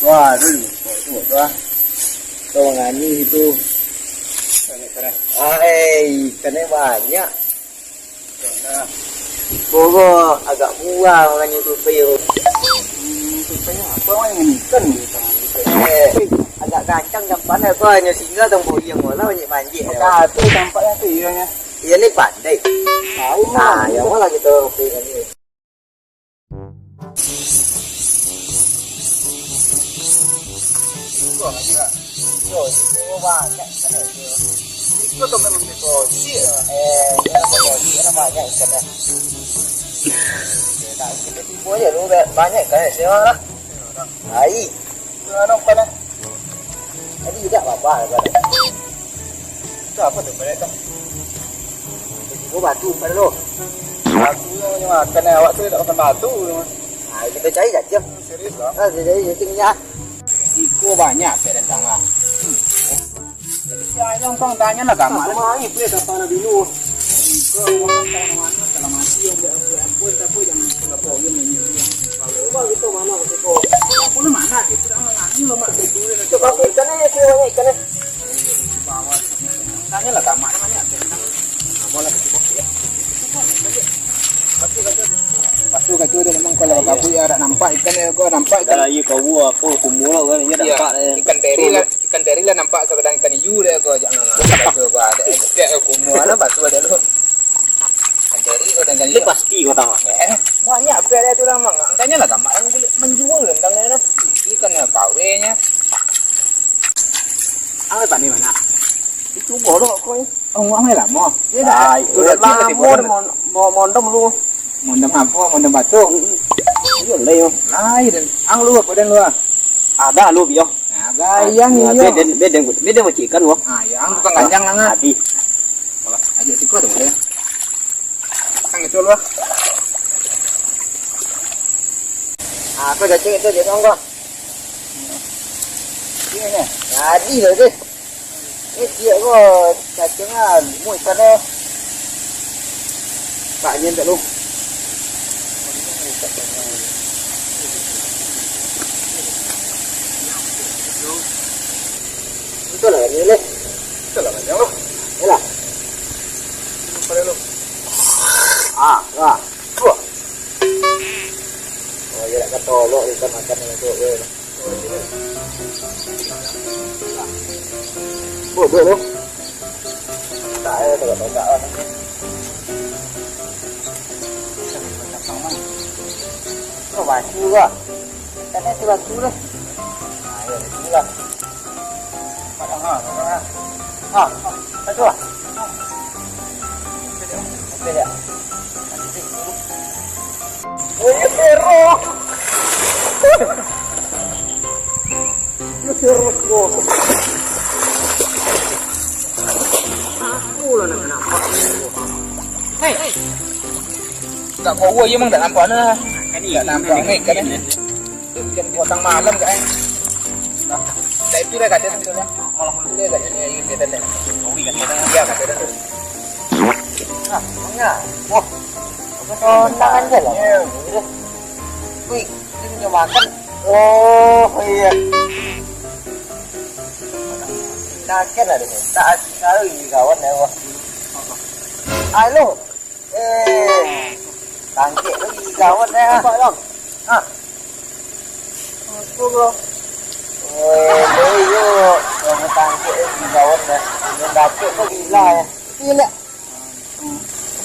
Wah, dulu, wah, terowongannya itu, ikannya banyak. Pokok agak murah makanya tupai. Tupainya apa yang ikan gitu? Agak gancang dampaknya kok hanya singgah tunggu yang malah banyak banjir. Satu dampaknya tuh ianya. Iya nih pandai. Tahu Nah, yang malah gitu ini. Banyak kan itu. Itu tuh memang dekosi. Itu banyak ikannya. Nah, kita tipu aja lu banyak kan sih lah. Hai. Ano pala? Tadi tidak apa-apa kan. Itu apa tuh mereka? Itu batu pada lu. Batu yang makan ya, awak tuh tidak makan batu. Nah, kita cari aja. Serius lah. Ah, jadi tinggal. Iko banyak pedang lah. Ya, yang pang tanya lah kamu. Main play apa dulu. Iko mana kalau mati yang apa tapi jangan kalau poin ini. Kalau gitu mana itu? Aku lu mana gitu sama ngani lu mak itu. Coba ikannya ya banyak ikannya. Bawah. Tanya lah kamu namanya pedang. Boleh cukup ya. Pasti kacau dia memang kalau babu ya ada nampak ikan kau nampak ikan. Iya kau buat aku kumul kan dia nampak Ikan teri lah nampak kadang ikan hiu dia kau jangan itu kau ada dia kumul lah batu ada lu. Ikan teri kau dan itu pasti kau tahu. Banyak beda itu ramang. Angkanya lah gamak yang menjual tentangnya ikan pawenya. Apa tadi mana? Itu bodoh kau. Oh, ngomong lah mau. Dia dah. Mau mondom lu. Mondom apa? Mondom batu. Iya leo. Lain dan ang lu apa dan lu? Ada lu bio. Nah, gayang iya. Beda mau ikan lu. Ah, yang bukan ganjang lah. Tadi. Malah aja sih kau tuh ya. Kang itu lu. Apa cacing itu dia ngomong. Ini nih. Jadi loh deh. Ini dia kok cacingnya mau ikannya. Pak nyen tak lu. Itu lah ini leh. Itu lah ganjang lu. Ini lah. Pada lu. Wah. Dua. Oh, ya nak kata lo ikan makan itu. Boleh lo. Tak ada tak lah. Oh, baju juga. Karena itu baju lah. Nah, ya ini lah. Padang Baju lah. Oke ya. Oh, ini hero. Ini hero kok. Aku lah nak nampak. Hei. Tak kau gua emang tak nampak nah. Ini tak nampak ni kan. Ikan potong malam kan. Nah, dah itu dah kata tu dah. Malam dia kat sini ayu dia dah. Oh, ikan dia kata dah. Nah, enggak. Wah. Tonton aja lah. Wih, ini punya makan. Oh, iya. Kaget lah ini. Tak sekali kawan ya, wah. Halo. Tangkik lagi kawan ya. Nampak dong. Aku bro. Yuk. Yang tangkik lagi kawan ya. Yang dapet kok gila ya. Gila.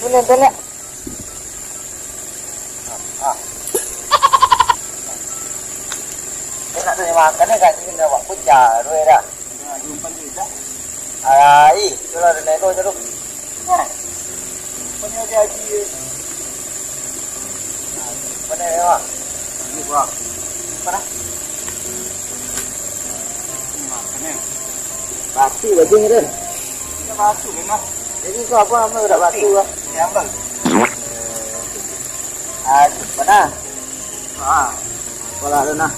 Bener. Enak tuh makannya kan ini dah waktu jaru ya dah. Jumpa juga. Ai, itulah nego jeruk. Mana dia haji? Mana ya? Ini gua. Mana? Batu baju ni tu. Ini batu memang. Jadi kau apa nama udah batu lah? Siambang. Mana? Kalau ada nak.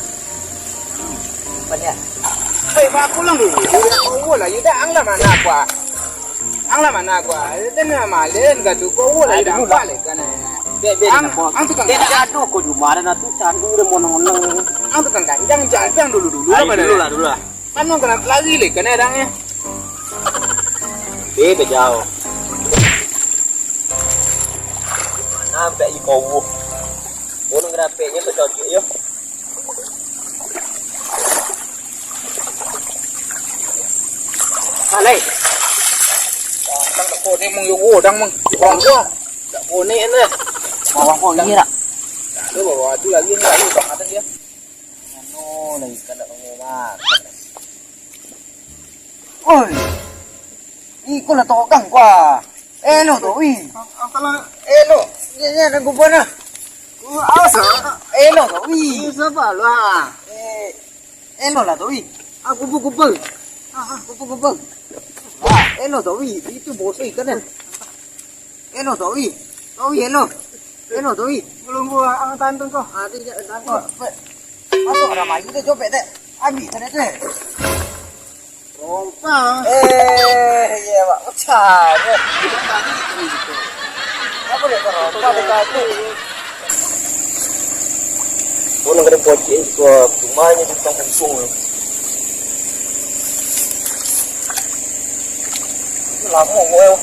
Banyak. Hei, aku lang dulu. Kau lah, you dah anglah mana gua. Anglah mana gua. Dan malin gatu kau lah dah balik kan. Ang tukang Aduh, kau di mana nak tu? Candu dia monong-monong. ang tukang ganjang jangan dulu Dulu lah. Kan mau kena lagi leh kan orangnya. Bebe jauh. Nampak kau. Gunung Rapeknya bercocok yo. Alai. Đang đặt cô này mong yêu đang mong còn chưa? Đặt cô này anh ơi. Bawang ini tak? Tôi bảo tôi là liên lại còn ăn dia. Ano lagi kada ngomong. Oi. Iko na togang kwa. Elo to wi. Ang tala Elo. Yan ang gubo na. asa. Elo to wi. Siapa lah? Elo lah to wi. Aku gubo. Gubo. Elo to wi. Itu bos ikan kan. Elo to wi. To wi elo. Elo to wi. Belum gua ang tantun kau. Tidak tangkap. Masuk ramai kita copet dek. Ambil sana tu. Rompa. Ya pak, pecah. Apa dia rompa dekat tu? Kau nak kena pocik kau rumahnya di tengah sung. Lama kau.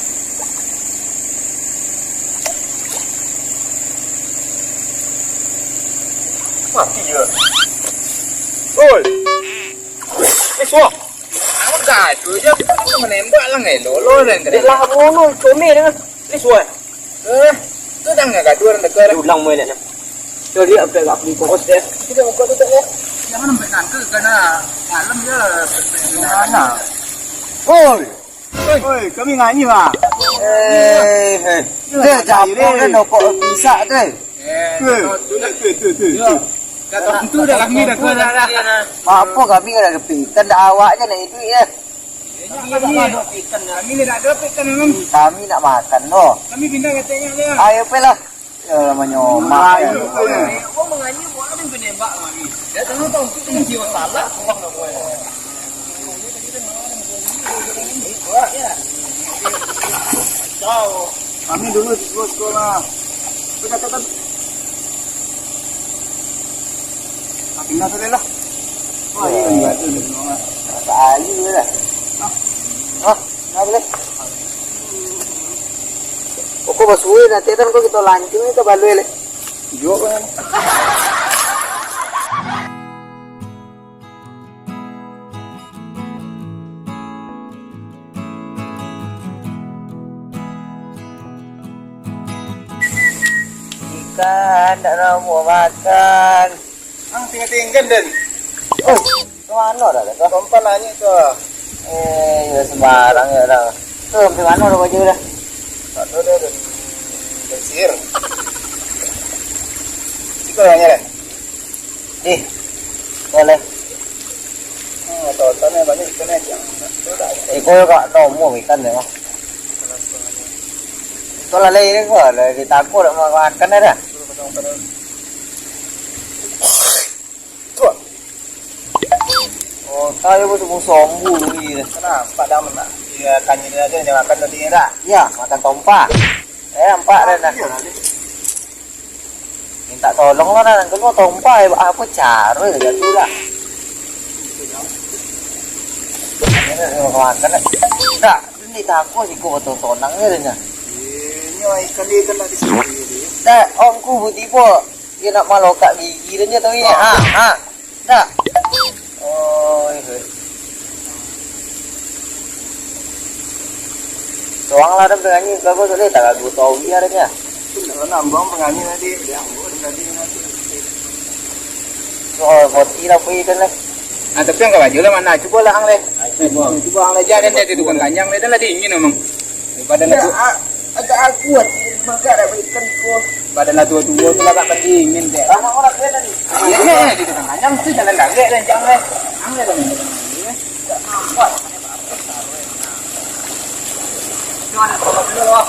Mati je. Oi. Suo. Ang gajo je kita menembak lah ngelo dan Dia lah mono comel dengan. Ni suai. Tu dah enggak gaduh orang dekat. Dia ulang main nak. Jadi apa nak beli kokos dia? Kita buka tu tak ya? Jangan sampai nanti karena malam dia Mana? Oi. Oi, kami nganyi pak. Dia japon dia nopok bisa tu. Tu. Kata tu dah kami dah kau dah. Apa kami dah kepikan dah awaknya nak itu ya. Kami ni tak ada pikan memang. Kami nak makan no. Kami pindah katanya dia. Ayo pelah. Ya menyoma. Kau menganyi buat apa yang penembak kami. Dia tahu tahu kita yang jiwa salah. Kami dulu di sekolah. Kita kata Pindah saja lah. oh iya tu ni. Ayu lah. Nak boleh. Kau basuh nanti kan kau kita lancung itu balu le. Jo kan. Ikan tak mau makan. Ang tinggal dan. Oh, kemana dah kau? Kompan nanya tu. Ya sembarang ya dah. Tu di mana dah baju dah? Tak tahu dah dan bersir. Cikgu nanya dah. Boleh. Tahu tanya banyak ikan aja. Kau tak tahu mau ikan ni mah. Kau lalai ni kau, lalai takut nak makan dah. Oh, tahu pun semua sombu ni. Kenapa dah mana? Dia kanyi dia aja dia makan tadi dah. Ya, makan tompa. Nampak dah nak. Minta tolong lah nak kena tompa apa cara dia tu dah. Ini makan dah. Tak, ni takut sih kau betul tonangnya dah. Ini ikan dia kan di sini. Dah, omku tiba. Dia nak malokak gigi dia tu ya. Dah. Oh, doang lah dah penganyi kau boleh tak aku tahu dia dah. Kalau nambang penganyi nanti yang tadi nanti. Oh, poti lah pergi kan lah. Tapi yang baju lah mana? Coba lah ang leh. Coba ang leh jangan dia tukang kanjang leh dan lah dingin memang. Daripada nak. Ada tak kuat maka ada ikan ko. Badan lah tua-tua tu lah tak pendingin deh. Sama orang dia ni. Iya, di tengah kanyang tu jalan dagek dan jangan. Angin dan ini. Tak nampak. Jangan tolong dulu loh.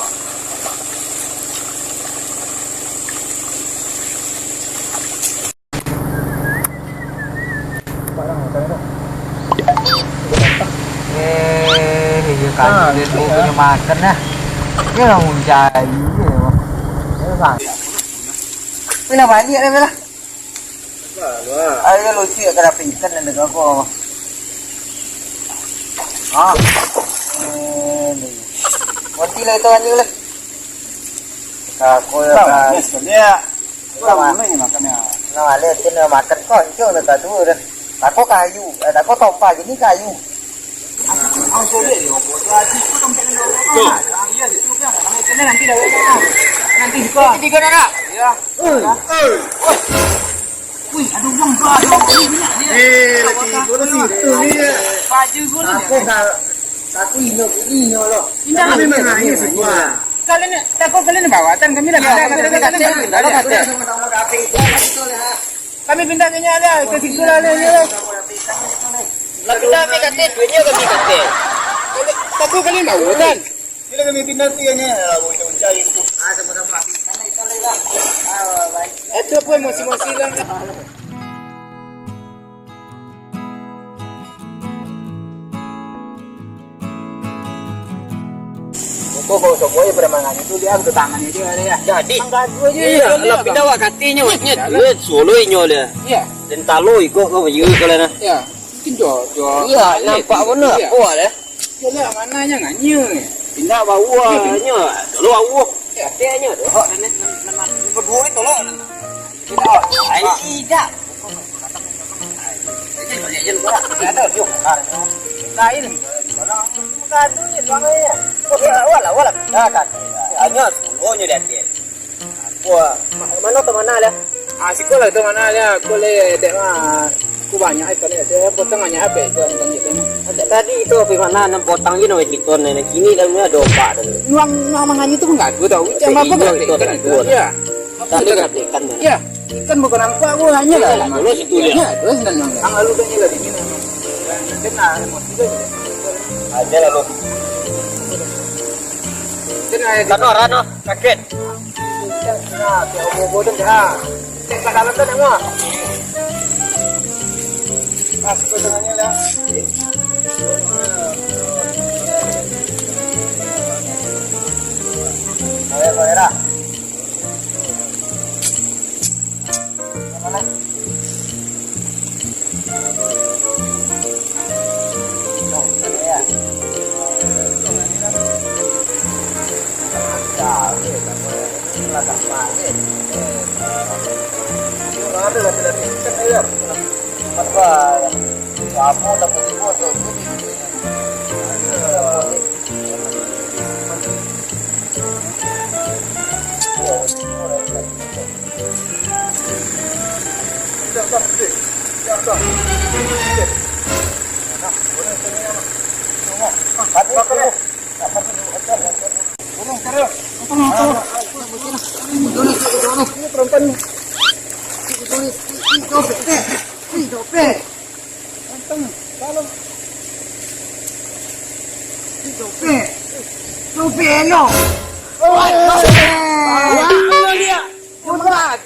Iya kan, dia punya makan lah. Dia orang mencari je. Dia bang. Bila balik dah bila. Ayo lucu ya kada ikan dan dekat aku. Ah. Wanti lah itu anjing lah. Aku ya kan. Dia Lama ni makannya. Nah, lihat dia makan kok hijau dekat tu dah. Aku kayu, aku tompa gini kayu. Ang sulit dia buat lagi tu tempat ni. Ang iya itu kan. Ang kena nanti dah. Nanti suka. Tiga nak. Ya. Wih, aduh bang tu ada banyak ni. Lagi gua tu ni. Baju gua ni. Aku satu ini loh. Indah memang ini semua. Kalian takut kalian bawatan kami dah pindah. Kami pindah ke nyala ke situ lah ni. Lah pindah ke kate duitnya kami kate. Takut kalian bawatan. Bila kami pindah tu yang aku kita mencari itu. Sama-sama karena itu lah. Baik. Itu pun masih lang. Kok kau semua permangan itu dia ambil tangannya dia ya. Jadi, Angkat aja iya, lah pindah wak katinya maknya duit solo inyo dia. Ya, Dan talo iko kau baju kalian. ya. Mungkin jo. Iya, nampak benar. Kuat dah. Jadi mananya nganya. Pindah bawa nya. Dulu bawa. Ya, Dia nya. oh dan berdua itu loh. Ai tidak. Ada yuk. Lain. Kadu ni bangnya. Wala. Dah kan. Hanya solo nya dia. Mana tu mana lah. Sekolah tu mana dia? Sekolah dek mah. Ku banyak ikan dia. Potongannya apa itu yang gitu. Tadi itu apa mana nam potang je nama kita ni. Kini dalamnya domba dan. Nuang mangan itu enggak gua tahu. Cuma apa ikan itu? Ya. Tadi kan ikan. Ya. Ikan bukan nampak gua hanya lah. Dulu situ dia. Ya, terus dan yang lalu dah nyala di sini. Kena motif Aja lalu. kena Kano rano kaget. Nah, dia bodoh dah. Tek dalam tu nak mah. Pas potongannya lah. Merah. Mana? Ya. Ada lah tidak ikan air. Apa? Kamu dapat foto tu.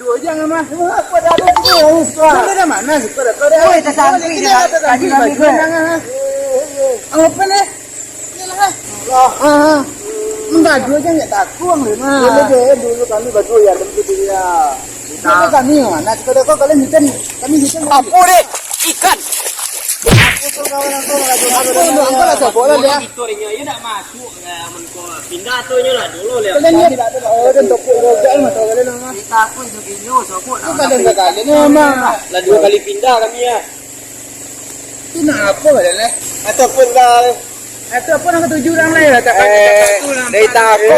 Dua jangan mah. Ada mana sih? Apa ni? Enggak dua jangan tak takuang le mah. Dulu kami baju ya begitu ya. Kita kami mana? Kita kau kalian hitam, kami hitam. Apa deh? Ikan. Angkat lah siapa lah dia. Itu dia tak masuk. Pindah tu nya lah dulu le. Kalian ni tidak ada. Oh dan topuk rojak mah tahu kalian mah. Kita aku itu gini, sokot. Kalian sekali ni mah. Lah 2 kali pindah kami ya. Itu nak apa kalian le? Ataupun dah. Itu apa nak 7 orang le? Dari takut.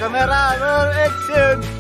Kamera roll action.